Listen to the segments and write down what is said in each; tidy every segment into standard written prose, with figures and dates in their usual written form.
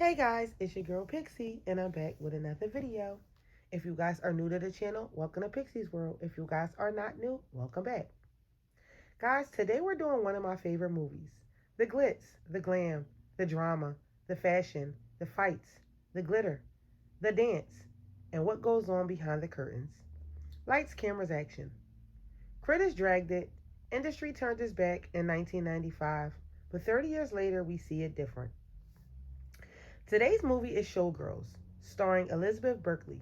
Hey guys, it's your girl Pixie, and I'm back with another video. If you guys are new to the channel, welcome to Pixie's World. If you guys are not new, welcome back. Guys, today we're doing one of my favorite movies. The glitz, the glam, the drama, the fashion, the fights, the glitter, the dance, and what goes on behind the curtains. Lights, cameras, action. Critics dragged it, industry turned its back in 1995, but 30 years later we see it different. Today's movie is Showgirls, starring Elizabeth Berkley.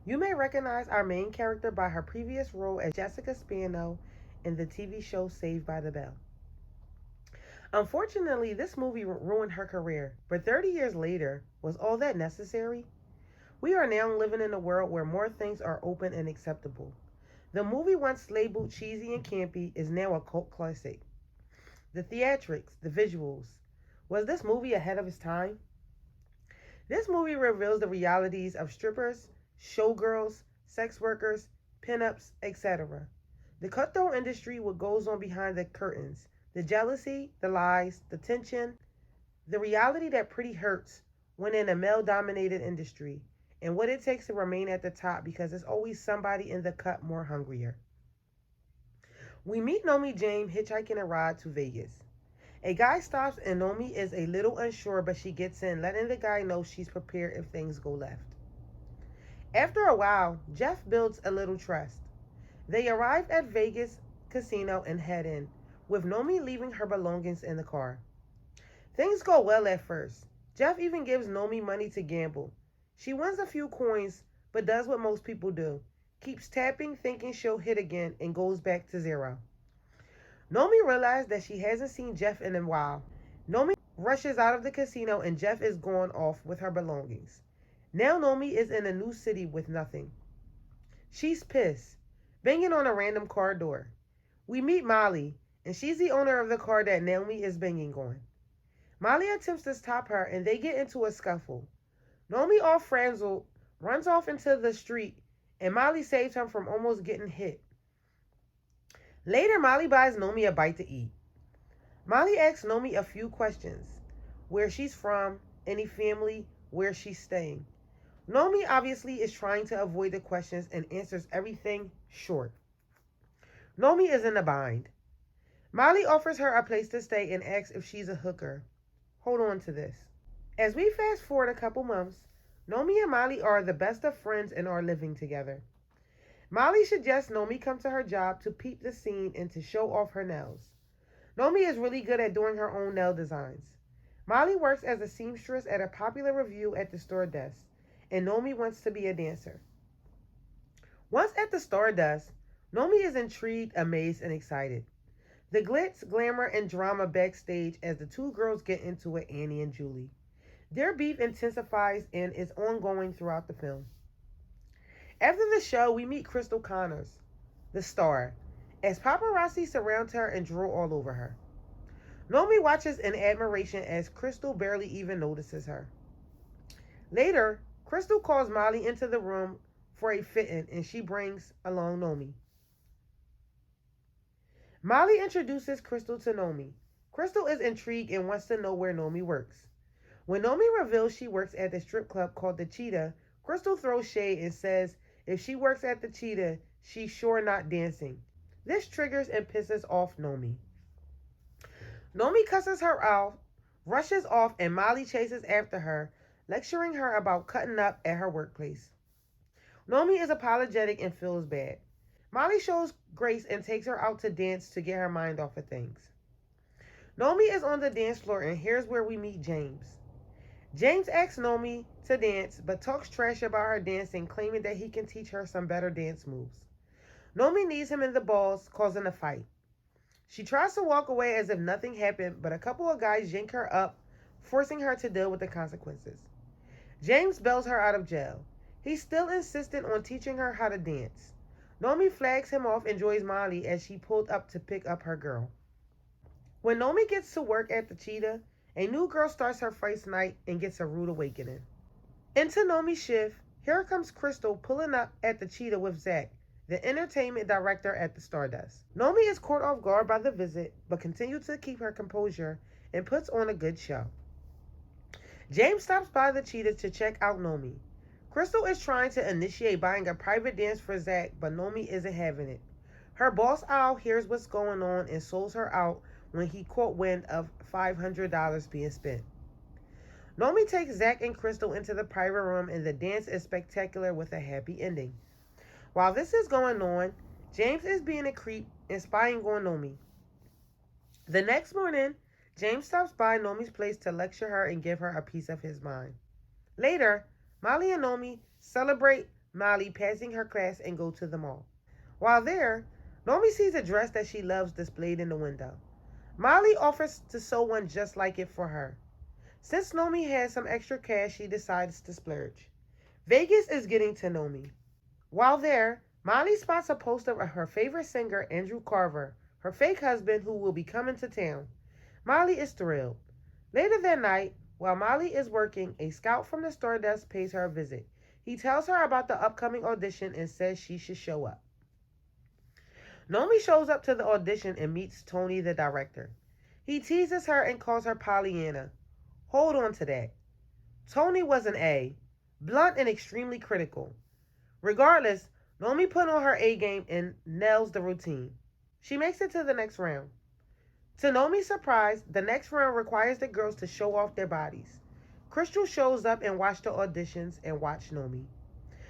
You may recognize our main character by her previous role as Jessica Spano in the TV show Saved by the Bell. Unfortunately, this movie ruined her career, but 30 years later, was all that necessary? We are now living in a world where more things are open and acceptable. The movie, once labeled cheesy and campy, is now a cult classic. The theatrics, the visuals. Was this movie ahead of its time? This movie reveals the realities of strippers, showgirls, sex workers, pinups, etc. The cutthroat industry, what goes on behind the curtains, the jealousy, the lies, the tension, the reality that pretty hurts when in a male dominated industry, and what it takes to remain at the top because there's always somebody in the cut more hungrier. We meet Nomi James hitchhiking a ride to Vegas. A guy stops and Nomi is a little unsure, but she gets in, letting the guy know she's prepared if things go left. After a while, Jeff builds a little trust. They arrive at Vegas casino and head in, with Nomi leaving her belongings in the car. Things go well at first. Jeff even gives Nomi money to gamble. She wins a few coins, but does what most people do. Keeps tapping, thinking she'll hit again, and goes back to zero. Nomi realizes that she hasn't seen Jeff in a while. Nomi rushes out of the casino and Jeff is gone off with her belongings. Now Nomi is in a new city with nothing. She's pissed, banging on a random car door. We meet Molly, and she's the owner of the car that Nomi is banging on. Molly attempts to stop her and they get into a scuffle. Nomi, all frazzled, runs off into the street and Molly saves him from almost getting hit. Later, Molly buys Nomi a bite to eat. Molly asks Nomi a few questions. Where she's from, any family, where she's staying. Nomi obviously is trying to avoid the questions and answers everything short. Nomi is in a bind. Molly offers her a place to stay and asks if she's a hooker. Hold on to this. As we fast forward a couple months, Nomi and Molly are the best of friends and are living together. Molly suggests Nomi come to her job to peep the scene and to show off her nails. Nomi is really good at doing her own nail designs. Molly works as a seamstress at a popular review at the store desk, and Nomi wants to be a dancer. Once at the store desk, Nomi is intrigued, amazed, and excited. The glitz, glamour, and drama backstage as the two girls get into it, Annie and Julie. Their beef intensifies and is ongoing throughout the film. After the show, we meet Crystal Connors, the star, as paparazzi surround her and drool all over her. Nomi watches in admiration as Crystal barely even notices her. Later, Crystal calls Molly into the room for a fitting and she brings along Nomi. Molly introduces Crystal to Nomi. Crystal is intrigued and wants to know where Nomi works. When Nomi reveals she works at the strip club called the Cheetah, Crystal throws shade and says if she works at the Cheetah, she's sure not dancing. This triggers and pisses off Nomi. Nomi cusses her out, rushes off, and Molly chases after her, lecturing her about cutting up at her workplace. Nomi is apologetic and feels bad. Molly shows grace and takes her out to dance to get her mind off of things. Nomi is on the dance floor, and here's where we meet James. James asks Nomi to dance, but talks trash about her dancing, claiming that he can teach her some better dance moves. Nomi knees him in the balls, causing a fight. She tries to walk away as if nothing happened, but a couple of guys yank her up, forcing her to deal with the consequences. James bails her out of jail. He's still insistent on teaching her how to dance. Nomi flags him off and joins Molly as she pulled up to pick up her girl. When Nomi gets to work at the Cheetah, a new girl starts her first night and gets a rude awakening. Into Nomi's shift, here comes Crystal pulling up at the Cheetah with Zach, the entertainment director at the Stardust. Nomi is caught off guard by the visit, but continues to keep her composure and puts on a good show. James stops by the cheetah to check out Nomi. Crystal is trying to initiate buying a private dance for Zach, but Nomi isn't having it. Her boss Al hears what's going on and souls her out when he caught wind of $500 being spent. Nomi takes Zach and Crystal into the private room and the dance is spectacular with a happy ending. While this is going on, James is being a creep and spying on Nomi. The next morning, James stops by Nomi's place to lecture her and give her a piece of his mind. Later, Molly and Nomi celebrate Molly passing her class and go to the mall. While there, Nomi sees a dress that she loves displayed in the window. Molly offers to sew one just like it for her. Since Nomi has some extra cash, she decides to splurge. Vegas is getting to Nomi. While there, Molly spots a poster of her favorite singer, Andrew Carver, her fake husband who will be coming to town. Molly is thrilled. Later that night, while Molly is working, a scout from the Stardust pays her a visit. He tells her about the upcoming audition and says she should show up. Nomi shows up to the audition and meets Tony, the director. He teases her and calls her Pollyanna. Hold on to that. Tony was an A, blunt and extremely critical. Regardless, Nomi put on her A game and nails the routine. She makes it to the next round. To Nomi's surprise, the next round requires the girls to show off their bodies. Crystal shows up and watch the auditions and watch Nomi.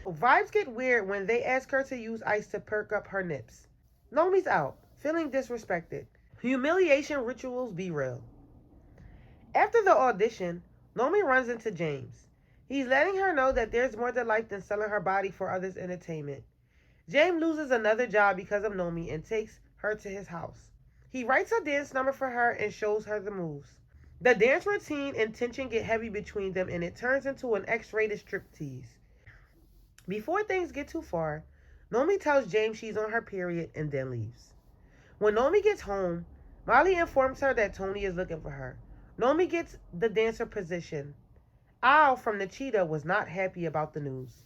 Vibes get weird when they ask her to use ice to perk up her nips. Nomi's out, feeling disrespected. Humiliation rituals be real. After the audition, Nomi runs into James. He's letting her know that there's more to life than selling her body for others' entertainment. James loses another job because of Nomi and takes her to his house. He writes a dance number for her and shows her the moves. The dance routine and tension get heavy between them and it turns into an X-rated striptease. Before things get too far, Nomi tells James she's on her period and then leaves. When Nomi gets home, Molly informs her that Tony is looking for her. Nomi gets the dancer position. Al from the cheetah was not happy about the news.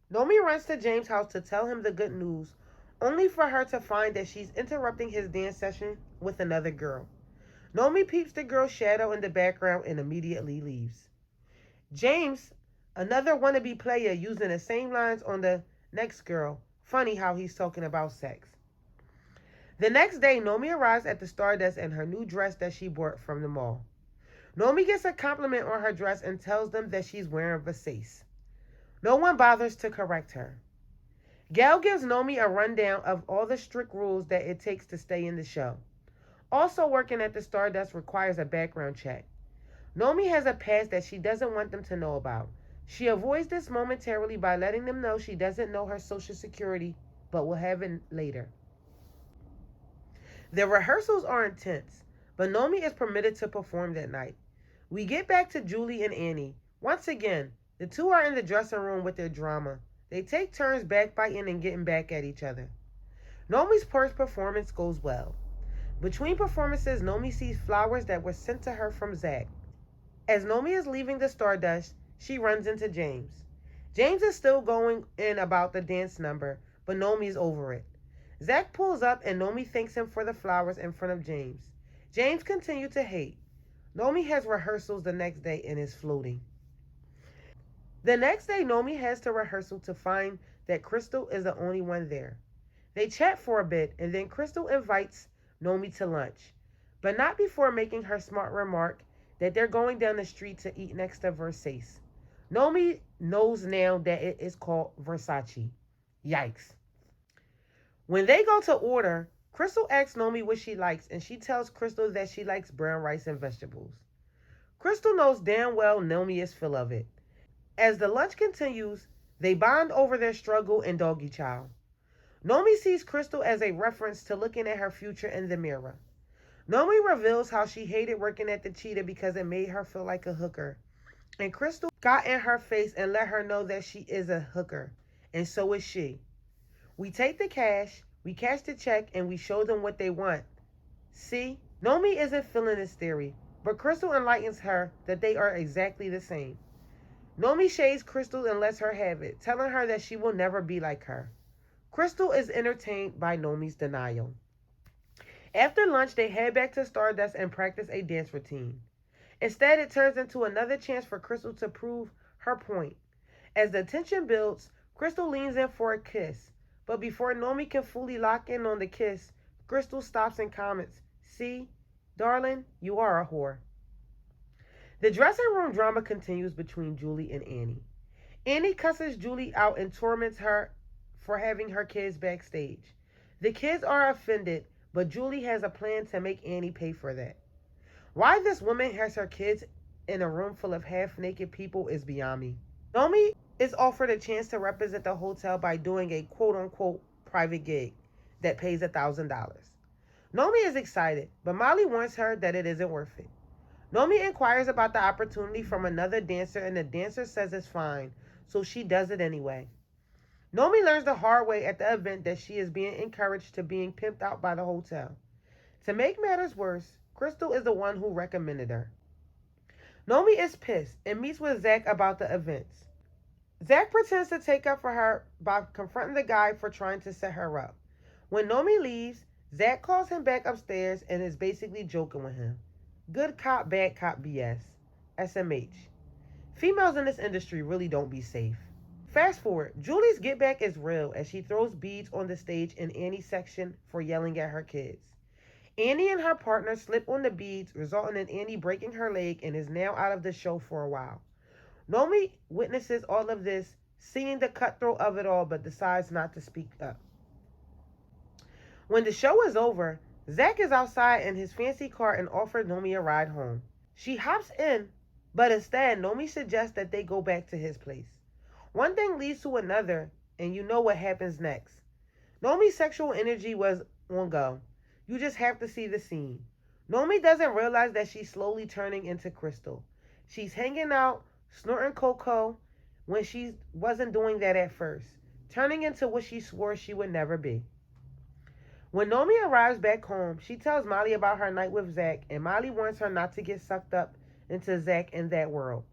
Nomi runs to James' house to tell him the good news, only for her to find that she's interrupting his dance session with another girl. Nomi peeps the girl's shadow in the background and immediately leaves. James, another wannabe player using the same lines on the next girl. Funny how he's talking about sex. The next day, Nomi arrives at the Stardust in her new dress that she bought from the mall. Nomi gets a compliment on her dress and tells them that she's wearing Versace. No one bothers to correct her. Gail gives Nomi a rundown of all the strict rules that it takes to stay in the show. Also working at the Stardust requires a background check. Nomi has a past that she doesn't want them to know about. She avoids this momentarily by letting them know she doesn't know her social security, but will have it later. The rehearsals are intense, but Nomi is permitted to perform that night. We get back to Julie and Annie. Once again, the two are in the dressing room with their drama. They take turns backbiting and getting back at each other. Nomi's first performance goes well. Between performances, Nomi sees flowers that were sent to her from Zach. As Nomi is leaving the Stardust, she runs into James. James is still going in about the dance number, but Nomi is over it. Zach pulls up and Nomi thanks him for the flowers in front of James. James continues to hate. Nomi has rehearsals the next day and is floating. The next day, Nomi heads to rehearsal to find that Crystal is the only one there. They chat for a bit and then Crystal invites Nomi to lunch, but not before making her smart remark that they're going down the street to eat next to Versace. Nomi knows now that it is called Versace. Yikes. When they go to order, Crystal asks Nomi what she likes, and she tells Crystal that she likes brown rice and vegetables. Crystal knows damn well Nomi is full of it. As the lunch continues, they bond over their struggle and doggy chow. Nomi sees Crystal as a reference to looking at her future in the mirror. Nomi reveals how she hated working at the Cheetah because it made her feel like a hooker. And Crystal got in her face and let her know that she is a hooker. And so is she. We take the cash, we cash the check, and we show them what they want. See, Nomi isn't feeling this theory, but Crystal enlightens her that they are exactly the same. Nomi shades Crystal and lets her have it, telling her that she will never be like her. Crystal is entertained by Nomi's denial. After lunch, they head back to Stardust and practice a dance routine. Instead, it turns into another chance for Crystal to prove her point. As the tension builds, Crystal leans in for a kiss, but before Nomi can fully lock in on the kiss, Crystal stops and comments, "See, darling, you are a whore." The dressing room drama continues between Julie and Annie. Annie cusses Julie out and torments her for having her kids backstage. The kids are offended, but Julie has a plan to make Annie pay for that. Why this woman has her kids in a room full of half naked people is beyond me. Nomi is offered a chance to represent the hotel by doing a quote unquote private gig that pays $1,000. Nomi is excited, but Molly warns her that it isn't worth it. Nomi inquires about the opportunity from another dancer, and the dancer says it's fine, so she does it anyway. Nomi learns the hard way at the event that she is being encouraged to being pimped out by the hotel. To make matters worse, Crystal is the one who recommended her. Nomi is pissed and meets with Zach about the events. Zach pretends to take up for her by confronting the guy for trying to set her up. When Nomi leaves, Zach calls him back upstairs and is basically joking with him. Good cop, bad cop BS. SMH. Females in this industry really don't be safe. Fast forward, Julie's get back is real as she throws beads on the stage in Annie's section for yelling at her kids. Annie and her partner slip on the beads, resulting in Annie breaking her leg and is now out of the show for a while. Nomi witnesses all of this, seeing the cutthroat of it all, but decides not to speak up. When the show is over, Zach is outside in his fancy car and offers Nomi a ride home. She hops in, but instead, Nomi suggests that they go back to his place. One thing leads to another, and you know what happens next. Nomi's sexual energy was on go. You just have to see the scene. Nomi doesn't realize that she's slowly turning into Crystal. She's hanging out, snorting cocoa, when she wasn't doing that at first, turning into what she swore she would never be. When Nomi arrives back home, she tells Molly about her night with Zach, and Molly warns her not to get sucked up into Zach and that world.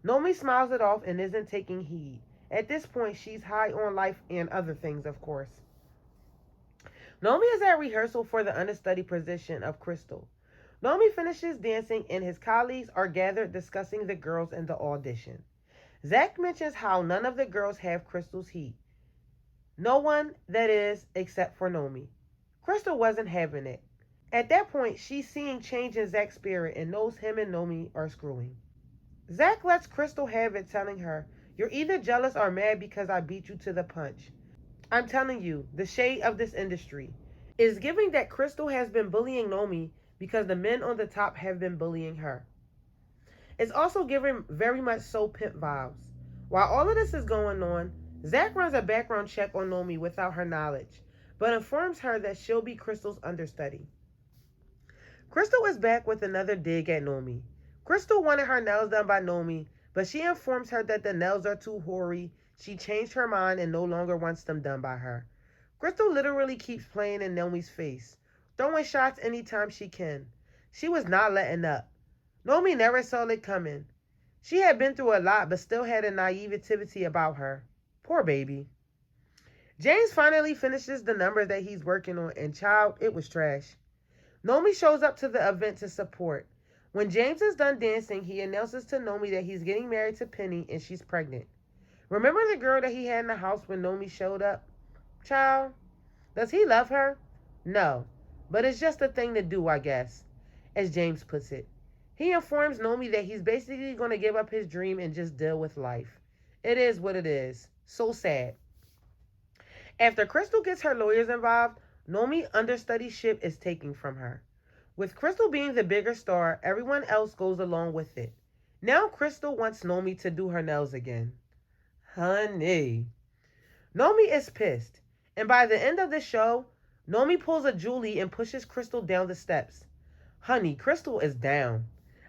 Nomi smiles it off and isn't taking heed. At this point, she's high on life and other things, of course. Nomi is at rehearsal for the understudy position of Crystal. Nomi finishes dancing, and his colleagues are gathered discussing the girls in the audition. Zach mentions how none of the girls have Crystal's heat. No one, that is, except for Nomi. Crystal wasn't having it. At that point, she's seeing change in Zach's spirit and knows him and Nomi are screwing. Zach lets Crystal have it, telling her, "You're either jealous or mad because I beat you to the punch. I'm telling you, the shade of this industry is giving that Crystal has been bullying Nomi because the men on the top have been bullying her. It's also giving very much so pimp vibes." While all of this is going on, Zach runs a background check on Nomi without her knowledge, but informs her that she'll be Crystal's understudy. Crystal is back with another dig at Nomi. Crystal wanted her nails done by Nomi, but she informs her that the nails are too hoary. She changed her mind and no longer wants them done by her. Crystal literally keeps playing in Nomi's face, throwing shots anytime she can. She was not letting up. Nomi never saw it coming. She had been through a lot, but still had a naivety about her. Poor baby. James finally finishes the number that he's working on, and child, it was trash. Nomi shows up to the event to support. When James is done dancing, he announces to Nomi that he's getting married to Penny and she's pregnant. Remember the girl that he had in the house when Nomi showed up? Child, does he love her? No, but it's just a thing to do, I guess, as James puts it. He informs Nomi that he's basically going to give up his dream and just deal with life. It is what it is. So sad. After Crystal gets her lawyers involved, Nomi understudyship is taken from her. With Crystal being the bigger star, everyone else goes along with it. Now Crystal wants Nomi to do her nails again. Honey. Nomi is pissed, and by the end of the show, Nomi pulls a Julie and pushes Crystal down the steps. Honey, Crystal is down.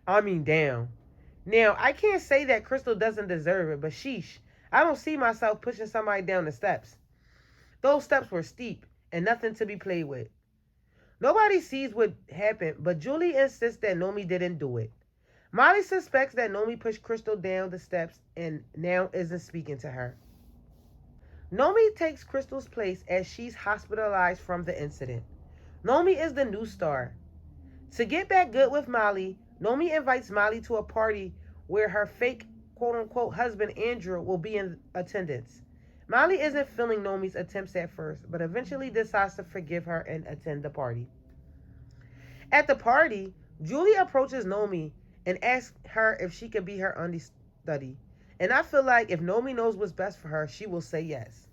I mean down. Now, I can't say that Crystal doesn't deserve it, but sheesh, I don't see myself pushing somebody down the steps. Those steps were steep and nothing to be played with. Nobody sees what happened, but Julie insists that Nomi didn't do it. Molly suspects that Nomi pushed Crystal down the steps and now isn't speaking to her. Nomi takes Crystal's place as she's hospitalized from the incident. Nomi is the new star. To get back good with Molly, Nomi invites Molly to a party where her fake quote unquote husband Andrew will be in attendance. Molly isn't feeling Nomi's attempts at first, but eventually decides to forgive her and attend the party. At the party, Julie approaches Nomi and asks her if she could be her understudy. And I feel like if Nomi knows what's best for her, she will say yes.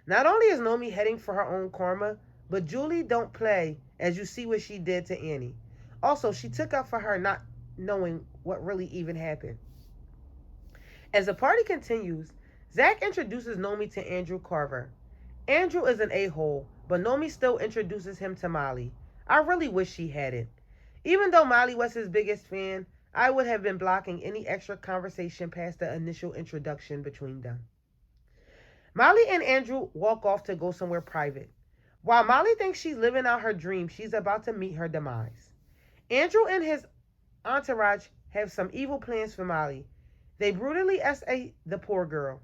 Not only is Nomi heading for her own karma, but Julie don't play, as you see what she did to Annie. Also, she took up for her not knowing what really even happened. As the party continues, Zach introduces Nomi to Andrew Carver. Andrew is an a-hole, but Nomi still introduces him to Molly. I really wish she hadn't. Even though Molly was his biggest fan, I would have been blocking any extra conversation past the initial introduction between them. Molly and Andrew walk off to go somewhere private. While Molly thinks she's living out her dream, she's about to meet her demise. Andrew and his entourage have some evil plans for Molly. They brutally SA the poor girl.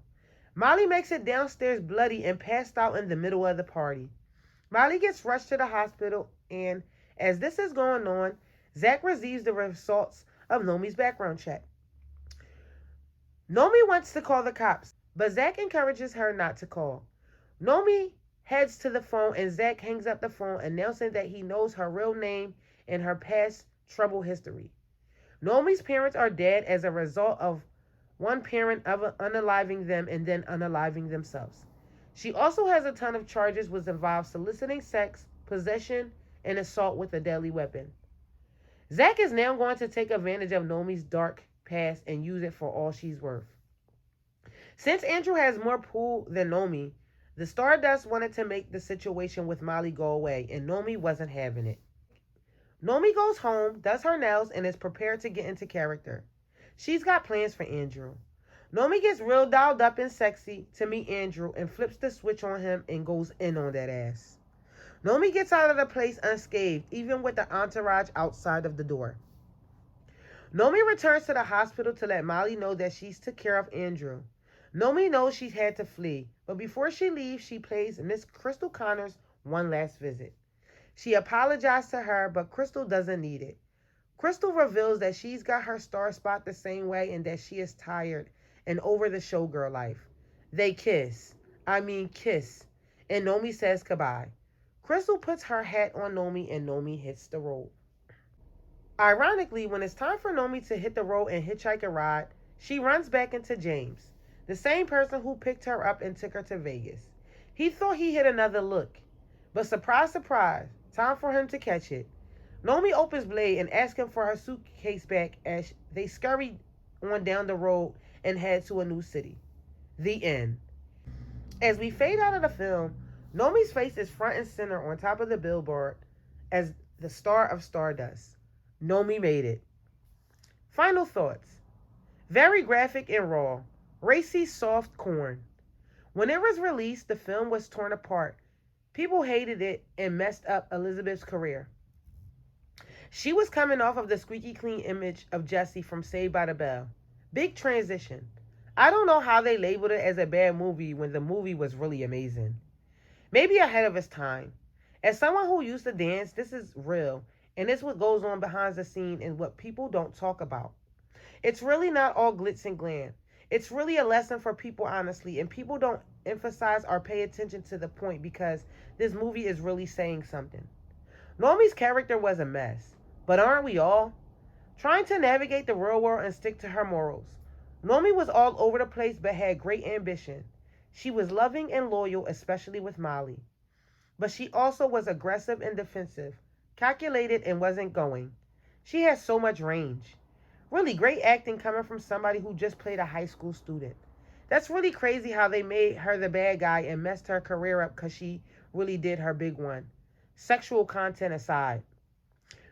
Molly makes it downstairs bloody and passed out in the middle of the party. Molly gets rushed to the hospital, and as this is going on, Zach receives the results of Nomi's background check. Nomi wants to call the cops, but Zach encourages her not to call. Nomi heads to the phone, and Zach hangs up the phone, announcing that he knows her real name and her past trouble history. Nomi's parents are dead as a result of one parent unaliving them and then unaliving themselves. She also has a ton of charges which involve soliciting sex, possession, and assault with a deadly weapon. Zach is now going to take advantage of Nomi's dark past and use it for all she's worth. Since Andrew has more pull than Nomi, the Stardust wanted to make the situation with Molly go away, and Nomi wasn't having it. Nomi goes home, does her nails, and is prepared to get into character. She's got plans for Andrew. Nomi gets real dialed up and sexy to meet Andrew and flips the switch on him and goes in on that ass. Nomi gets out of the place unscathed, even with the entourage outside of the door. Nomi returns to the hospital to let Molly know that she's took care of Andrew. Nomi knows she's had to flee, but before she leaves, she pays Miss Crystal Connors one last visit. She apologized to her, but Crystal doesn't need it. Crystal reveals that she's got her star spot the same way and that she is tired and over the showgirl life. They kiss. I mean kiss. And Nomi says goodbye. Crystal puts her hat on Nomi and Nomi hits the road. Ironically, when it's time for Nomi to hit the road and hitchhike a ride, she runs back into James, the same person who picked her up and took her to Vegas. He thought he hit another look, but surprise, surprise, time for him to catch it. Nomi opens Blade and asks him for her suitcase back as they scurry on down the road and head to a new city. The end. As we fade out of the film, Nomi's face is front and center on top of the billboard as the star of Stardust. Nomi made it. Final thoughts. Very graphic and raw. Racy, soft corn. When it was released, the film was torn apart. People hated it and messed up Elizabeth's career. She was coming off of the squeaky clean image of Jessie from Saved by the Bell. Big transition. I don't know how they labeled it as a bad movie when the movie was really amazing. Maybe ahead of its time. As someone who used to dance, this is real, and it's what goes on behind the scene and what people don't talk about. It's really not all glitz and glam. It's really a lesson for people, honestly, and people don't emphasize or pay attention to the point because this movie is really saying something. Nomi's character was a mess, but aren't we all? Trying to navigate the real world and stick to her morals. Nomi was all over the place but had great ambition. She was loving and loyal, especially with Molly. But she also was aggressive and defensive, calculated and wasn't going. She had so much range. Really great acting coming from somebody who just played a high school student. That's really crazy how they made her the bad guy and messed her career up because she really did her big one. Sexual content aside.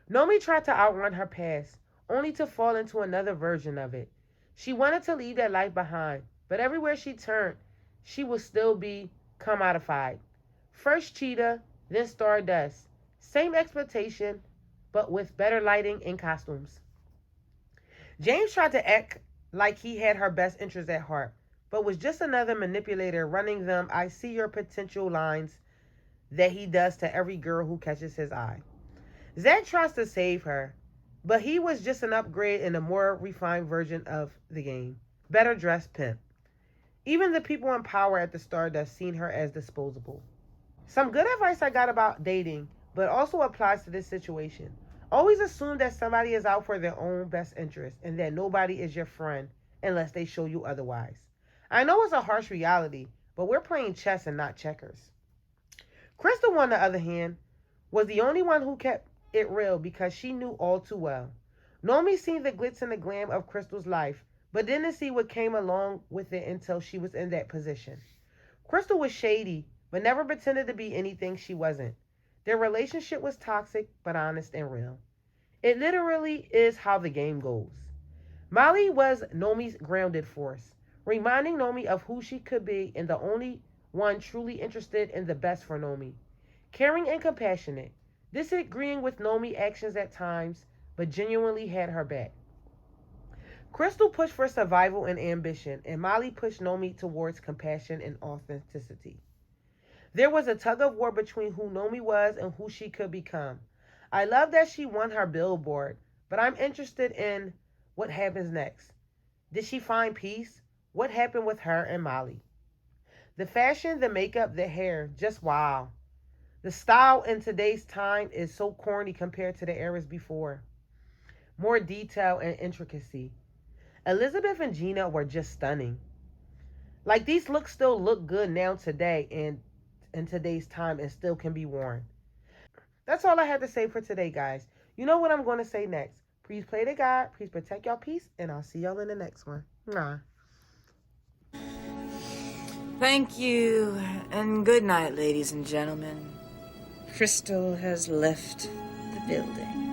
Nomi tried to outrun her past, only to fall into another version of it. She wanted to leave that life behind, but everywhere she turned, she would still be commodified. First Cheetah, then Stardust. Same expectation, but with better lighting and costumes. James tried to act like he had her best interests at heart, but was just another manipulator running them "I see your potential" lines that he does to every girl who catches his eye. Zach tries to save her, But he was just an upgrade and a more refined version of the game. Better dressed pimp. Even the people in power at the Stardust seen her as disposable. Some good advice I got about dating, but also applies to this situation. Always assume that somebody is out for their own best interest and that nobody is your friend unless they show you otherwise. I know it's a harsh reality, but we're playing chess and not checkers. Crystal, on the other hand, was the only one who kept it real because she knew all too well. Nomi seen the glitz and the glam of Crystal's life, but didn't see what came along with it until she was in that position. Crystal was shady, but never pretended to be anything she wasn't. Their relationship was toxic, but honest and real. It literally is how the game goes. Molly was Nomi's grounded force, reminding Nomi of who she could be and the only one truly interested in the best for Nomi. Caring and compassionate, disagreeing with Nomi's actions at times, but genuinely had her back. Crystal pushed for survival and ambition, and Molly pushed Nomi towards compassion and authenticity. There was a tug of war between who Nomi was and who she could become. I love that she won her billboard, but I'm interested in what happens next. Did she find peace? What happened with her and Molly? The fashion, the makeup, the hair, just wow. The style in today's time is so corny compared to the eras before. More detail and intricacy. Elizabeth and Gina were just stunning. Like these looks still look good now today and in today's time and still can be worn. That's all I had to say for today, guys. You know what I'm going to say next. Please play to God. Please protect y'all peace. And I'll see y'all in the next one. Mwah. Thank you, and good night, ladies and gentlemen. Crystal has left the building.